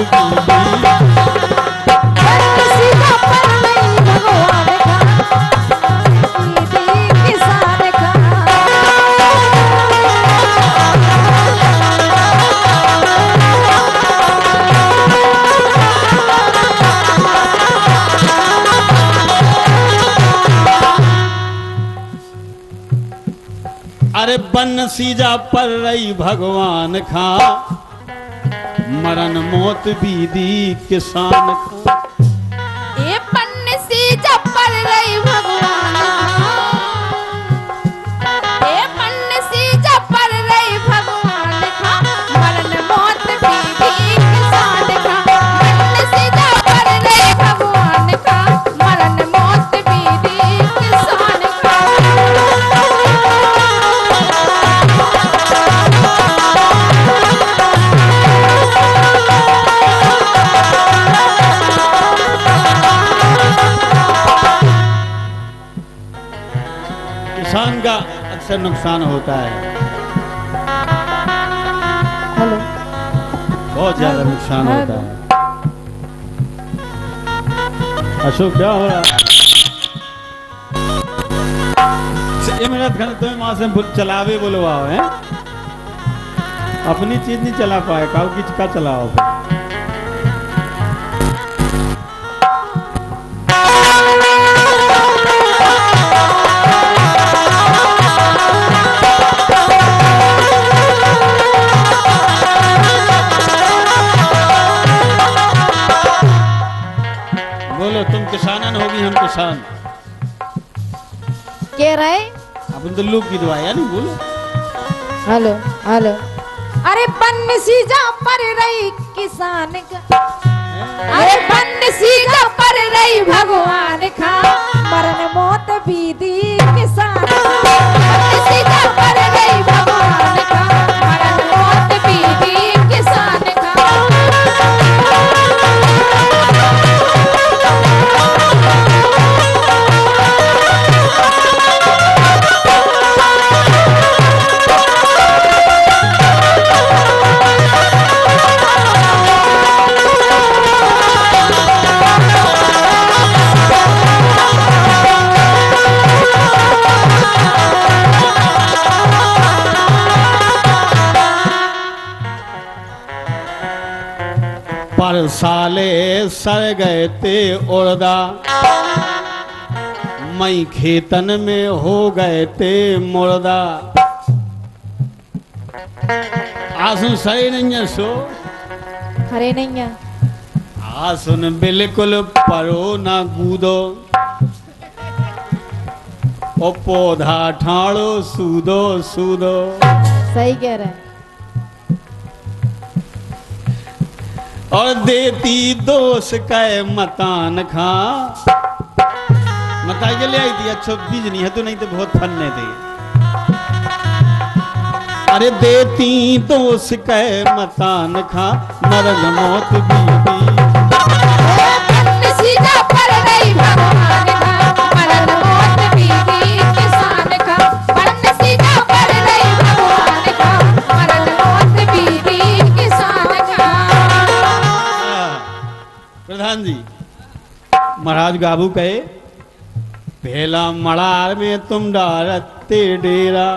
मौत बीवी। सीधा पर नहीं भगवान का बीवी किसान का। अरे बंसीजा पर रही भगवान खा, मरण मौत बीदी किसान का। ये पन्नसी जब पर रही भगवान का, ये पन्नसी जब पर रही भगवान का, मरण मौत बीवी किसान का। पन्नसी जब पर रही भगवान का, मरण मौत बीवी किसान का। किसान का अक्सर नुकसान होता है, हेलो, बहुत ज्यादा नुकसान होता है। अशोक क्या हो रहा है? ये मेरा घर तुम्हें वहां से चलावे बोलवाओ है, अपनी चीज नहीं चला पाए, काउ की का चलाओ फिर। बोलो तुम किसानन होगी, हम किसान। कह रहे अपन तो लोग की दुआ नहीं बोलो। हेलो हेलो, अरे बन्सी जा पर रही किसान का, अरे बन्सी जा पर रही भगवान का, मरण मौत बीदी किसान का। बन्सी जा पर रही भगवान का, मरण मौत बीदी किसान का। पर साले सर गए ते उड़दा, मई खेतन में हो गए ते मुर्दा। आसुन सही नहीं है सो, अरे नहीं है, आसुन बिल्कुल परो ना कूदो, ओ पौधा ठाड़ो सूदो सूदो। सही कह रहे हैं। और देती दोष कै मतान खा, मता के ले आई थी, अच्छा बीज नहीं है तो, नहीं तो बहुत फलने थे। अरे देती दोष कै मतान खा, मरण मौत बीती। सीधा पर रही भगवान का, मरण मौत बीदी किसान का। सीधा पर रही भगवान का, मरण मौत बीदी किसान का। प्रधान जी महाराज गाबू कहे, पहला मड़ार में तुम डारते डेरा,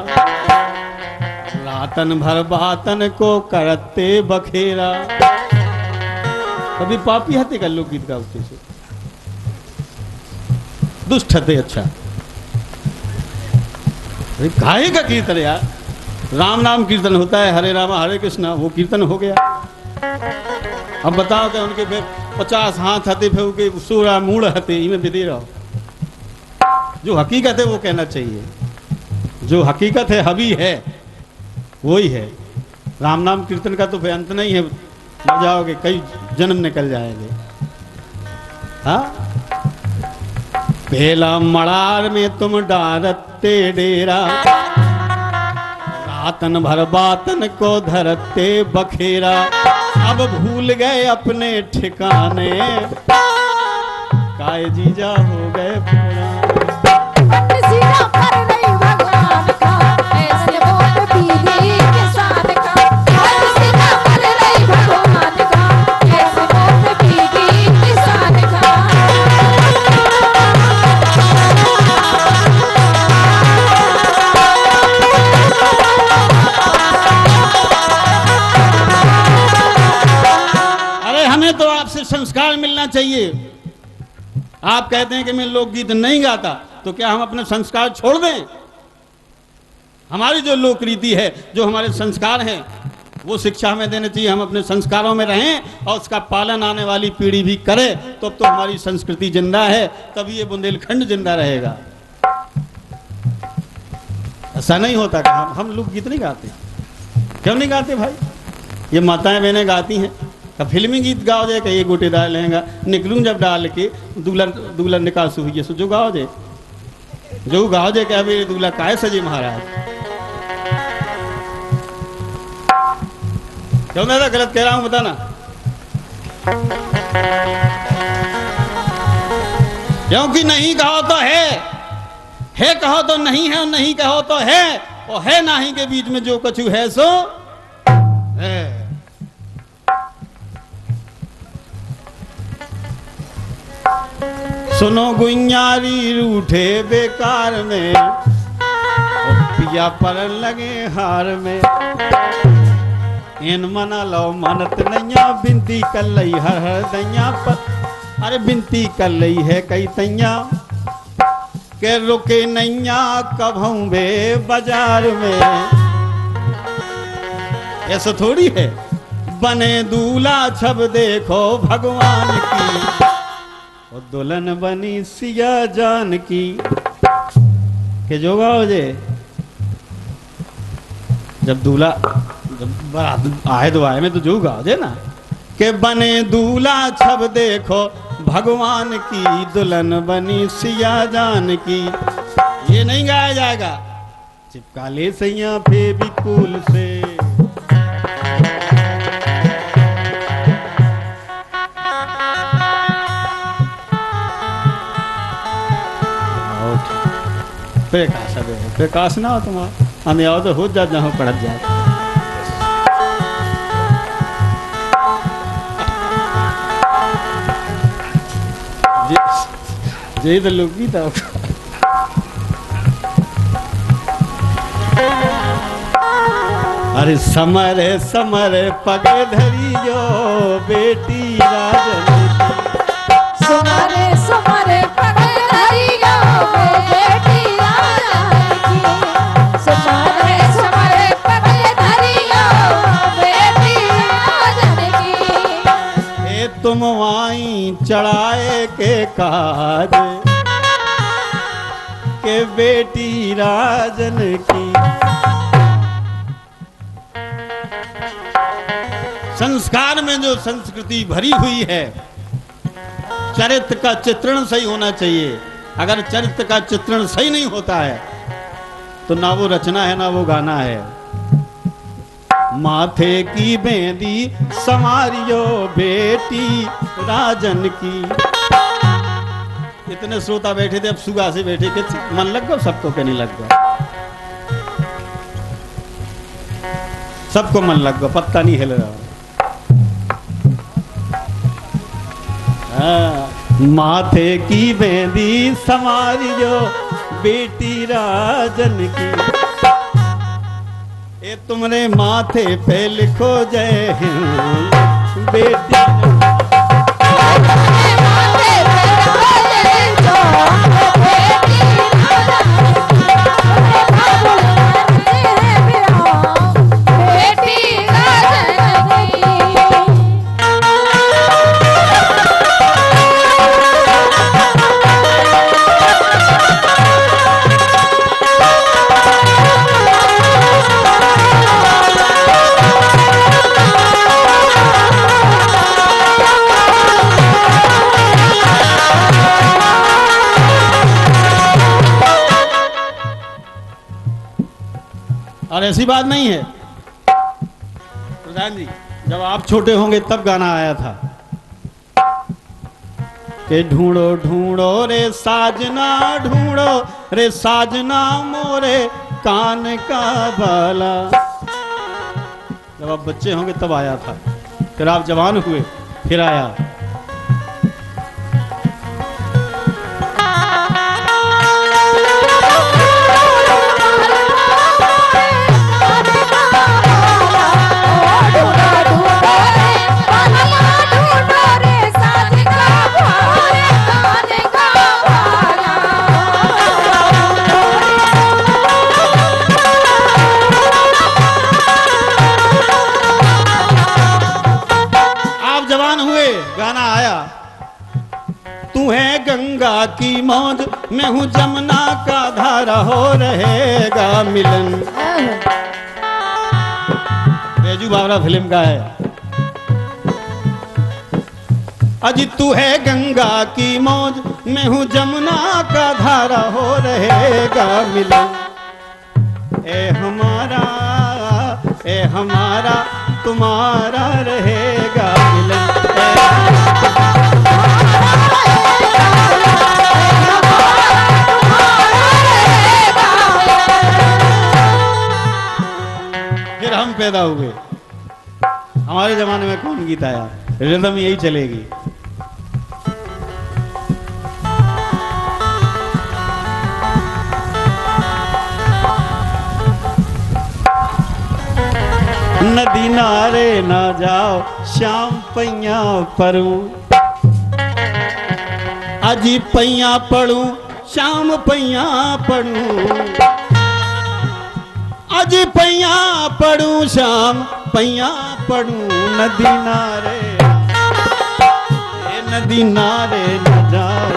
रातन भर बातन को करते बखेरा। कभी पापी हते का लोग गीत गाते से दुष्ट हते। अच्छा गाय का कीर्तन यार, राम नाम कीर्तन होता है, हरे रामा हरे कृष्णा, वो कीर्तन हो गया। अब बताओ कि उनके फिर 50 हाथ हते, फिर उनके 16 मूड़ हते, इनमें दे रहो। जो हकीकत है वो कहना चाहिए, जो हकीकत है हबी है वही है। राम नाम कीर्तन का तो फिर अंत नहीं है, मर जाओगे, कई जन्म निकल जाएंगे। हाँ, पहला मड़ार में तुम डारते डेरा, रातन भर बातन को धरते बखेरा। अब भूल गए अपने ठिकाने, काय जीजा हो गए पुराने। सीधा पर रही भगवान का, ऐसे मौत बीदी किसान का। सीधा पर रही भगवान का, ऐसे संस्कार मिलना चाहिए। आप कहते हैं कि मैं लोकगीत नहीं गाता, तो क्या हम अपने संस्कार छोड़ दें? हमारी जो लोक रीति है, जो हमारे संस्कार हैं, वो शिक्षा हमें देनी चाहिए। हम अपने संस्कारों में रहें और उसका पालन आने वाली पीढ़ी भी करे, तो अब तो हमारी संस्कृति जिंदा है, तभी ये बुंदेलखंड जिंदा रहेगा। ऐसा नहीं होता कि हम लोग गीत नहीं गाते। क्यों नहीं गाते भाई? ये माताएं बहनें गाती हैं। का फिल्मी गीत गाओ जाए, कि ये गोटेदार लहंगा निकलूं जब डाल के दूल्हा निकास हुई है, सो जो गाओ जाए, जो गाओ जाए कि अभी दूल्हा काय सजे महाराज। क्यों मैं गलत कह रहा हूं बताना? क्योंकि नहीं कहो तो है कहो तो नहीं है, और नहीं कहो तो है, और है नहीं के बीच में जो कछु है सो है। सुनो गुइयारी रूठे बेकार में, पिया पर लगे हार में। इन मना लो मनत नैया, बिनती कर लई हर हर दैया पर। अरे बिनती कर लई है कई तैया, के रुके नैया कब हूं बे बाजार में। ऐसा थोड़ी है। बने दूल्हा छब देखो भगवान की, और दुल्हन बनी सिया जान की। के जो गाओ जे, जब दूल्हा जब बारात आए तो आए में तो जो गाओ जे ना, के बने दूल्हा छब देखो भगवान की, दुल्हन बनी सिया जान की। ये नहीं गाया जाएगा। चिपका ले सैया फेविकोल से, प्रकाश ना हो तुम्हारा, हमें आओ तो हो जा, जहाँ पढ़त जाए। जे तो लोग भी था। अरे समरे समरे पगे धरियो बेटी राजन, सुमरे सुमरे पगे धरियो बेटी राजन की। सुमरे सुमरे पगे धरियो बेटी राजन की। ए तुम वाई चढ़ाए के काज, के बेटी राजन की। संस्कार में जो संस्कृति भरी हुई है, चरित्र का चित्रण सही होना चाहिए। अगर चरित्र का चित्रण सही नहीं होता है, तो ना वो रचना है ना वो गाना है। माथे की बेंदी समारियो बेटी राजन की। इतने श्रोता बैठे थे, अब सुगा से बैठे के मन लग गया सबको, के नहीं लग गया? सबको मन लग गया, पत्ता नहीं हिल रहा। माथे की बेंदी समारियो बेटी राजन की। ए तुमने माथे पे लिखो जय हिंद बेटी। और ऐसी बात नहीं है प्रधान जी, जब आप छोटे होंगे तब गाना आया था कि ढूंढो ढूंढो रे साजना, ढूंढो रे साजना मोरे कान का बाला। जब आप बच्चे होंगे तब आया था, फिर आप जवान हुए फिर आया। ढूंढो ढूंढो रे गाना आया, तू है गंगा की मौज, मैं हूँ जमुना का धारा, हो रहेगा मिलन। बैजू बावरा फिल्म का है। अजी तू है गंगा की मौज, मैं हूँ जमुना का धारा, हो रहेगा मिलन। ए हमारा तुम्हारा रहेगा मिलन। फिर हम पैदा हुए। हमारे जमाने में कौन गीत आया? रिदम यही चलेगी। नदी नारे ना जाओ, श्याम पैया परूं, अजी पैया पढ़ूं, श्याम पैया पढ़ूं, अजी पैया पढ़ूं, श्याम पैया पढ़ूं। नदी नारे ना जाओ,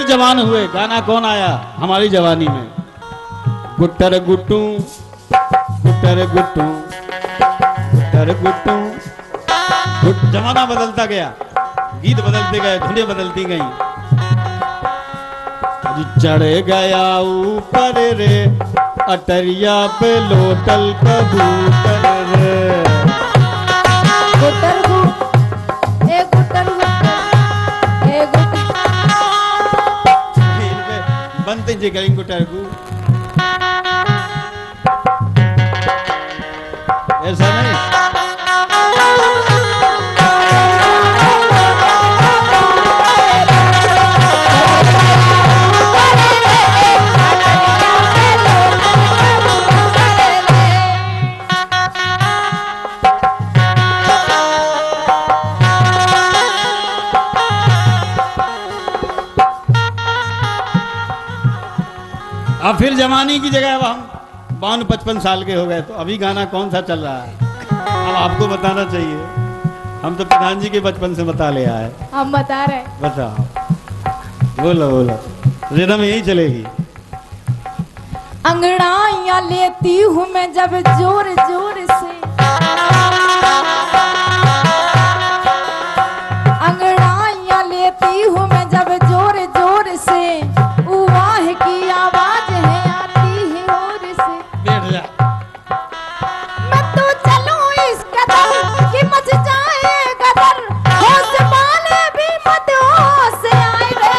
जवान हुए। गाना कौन आया हमारी जवानी में? गुट्टर गुट्टू, गुट्टर गुट्टू, गुट्टर गुट्टू। जमाना बदलता गया, गीत बदलते गए, धुनें बदलती गई। चढ़ गया ऊपर रे अटरिया पे लोटल कबूतर रे। गुट्टर बनते जी करेंगे गुटरगु। ऐसा नहीं। अब फिर जमाने की जगह अब हम 52-55 साल के हो गए, तो अभी गाना कौन सा चल रहा है अब आपको बताना चाहिए। हम तो प्रधान जी के बचपन से बता ले आए। हम बता रहे। बताओ, बोलो बोलो, रिदम यही चलेगी। अंगड़ाइयां लेती हूँ मैं जब जोर जोर से, अंगड़ाइयां लेती हूँ मैं जब जोर जोर से, वाह की आवाज है आती है और से। बैठ जा। मैं तो चलूं इस कदर कि मच जाए गदर, होश वाले भी मत होश आए रे।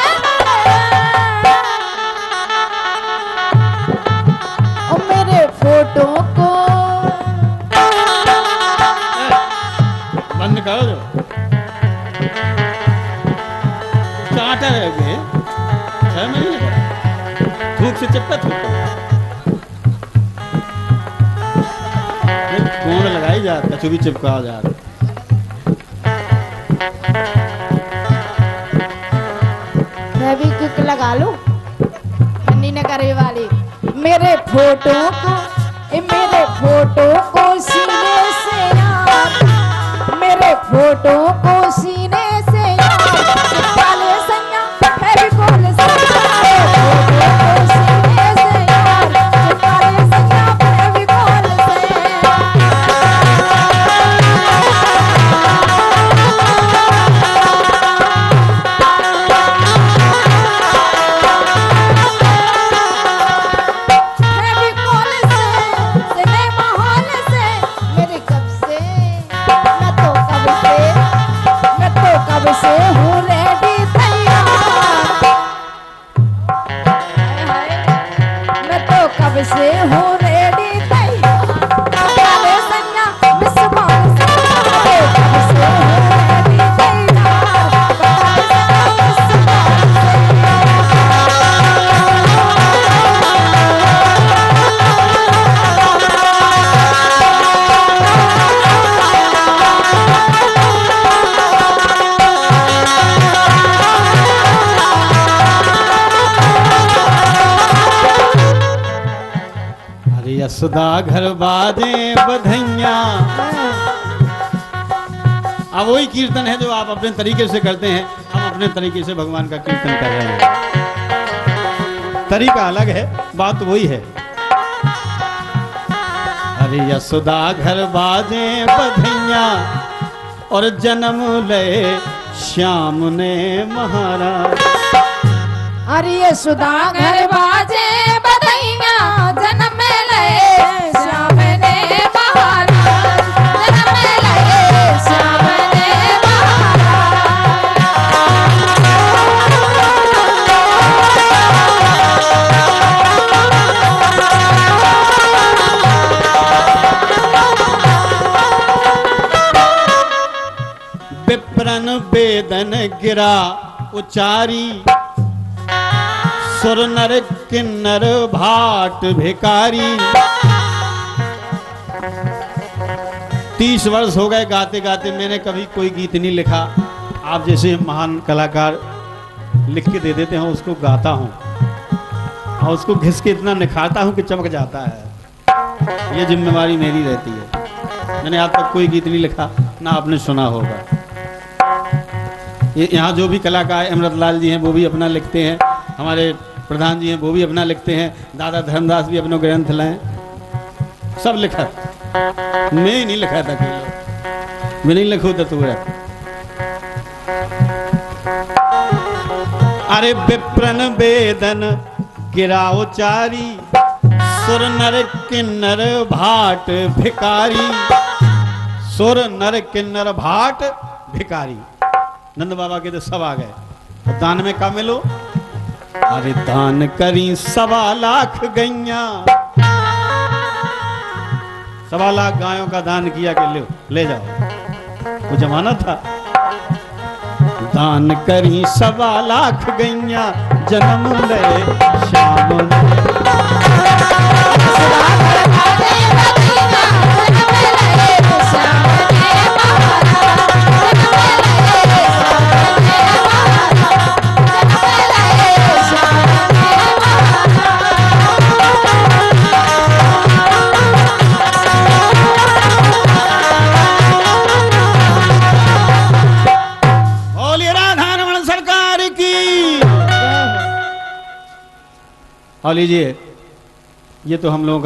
ओ मेरे फोटो को बंद करो जो चाटा है गे 6 महीने का थूक से चिपका थूक कौन लगाई जा, कछु भी चिपका जा। मैं भी क्लिक लगा लूं मन्नी न करे वाली। मेरे फोटो को सीने से यार, मेरे फोटो को सीने से यार, चिपकाले सैया फेविकोल से, फोटो को सीने से यार, चिपकाले सैया फेविकोल से। से हूँ रेडी तैयार, मैं तो कब से हूँ रेडी तैयार। यशोदा घर बाजे बधैया। अब वही कीर्तन है जो आप अपने तरीके से करते हैं, हम अपने तरीके से भगवान का कीर्तन कर रहे हैं। तरीका अलग है, बात वही है। अरे यशोदा घर बाजे बधैया और जन्म ले श्याम ने महाराज। अरे यशोदा घर बाजे बधैया जन्म ले श्याम ने महाराज, जन्म ले श्याम ने विप्रन वेदन गिरा उचारी, सुर नर किन्नर भाट भिकारी। 30 वर्ष हो गए गाते गाते, मैंने कभी कोई गीत नहीं लिखा। आप जैसे महान कलाकार लिख के दे देते हैं, उसको गाता हूँ और उसको घिस के इतना निखारता हूँ कि चमक जाता है। ये जिम्मेवारी मेरी रहती है। मैंने आज तक कोई गीत नहीं लिखा, ना आपने सुना होगा। यहाँ जो भी कलाकार अमृतलाल जी हैं वो भी अपना लिखते हैं, हमारे प्रधान जी हैं वो भी अपना लिखते हैं, दादा धर्मदास भी अपने ग्रंथ लाए, सब लिखा। मैं ही नहीं लिखा था मैं नहीं लिखू तो तू। अरे विप्रन वेदन गिराओ चारी, सुर नर किन्नर भाट भिकारी। सुर नर किन्नर भाट भिकारी। नंद बाबा के तो सब आ गए। दान में क्या मिलो? अरे दान करी 1.25 लाख गैया। 1.25 लाख गायों का दान किया कि ले जाओ, वो जमाना था। दान करी 1.25 लाख गैया जन्म ले श्याम और लीजिए, ये तो हम लोगों का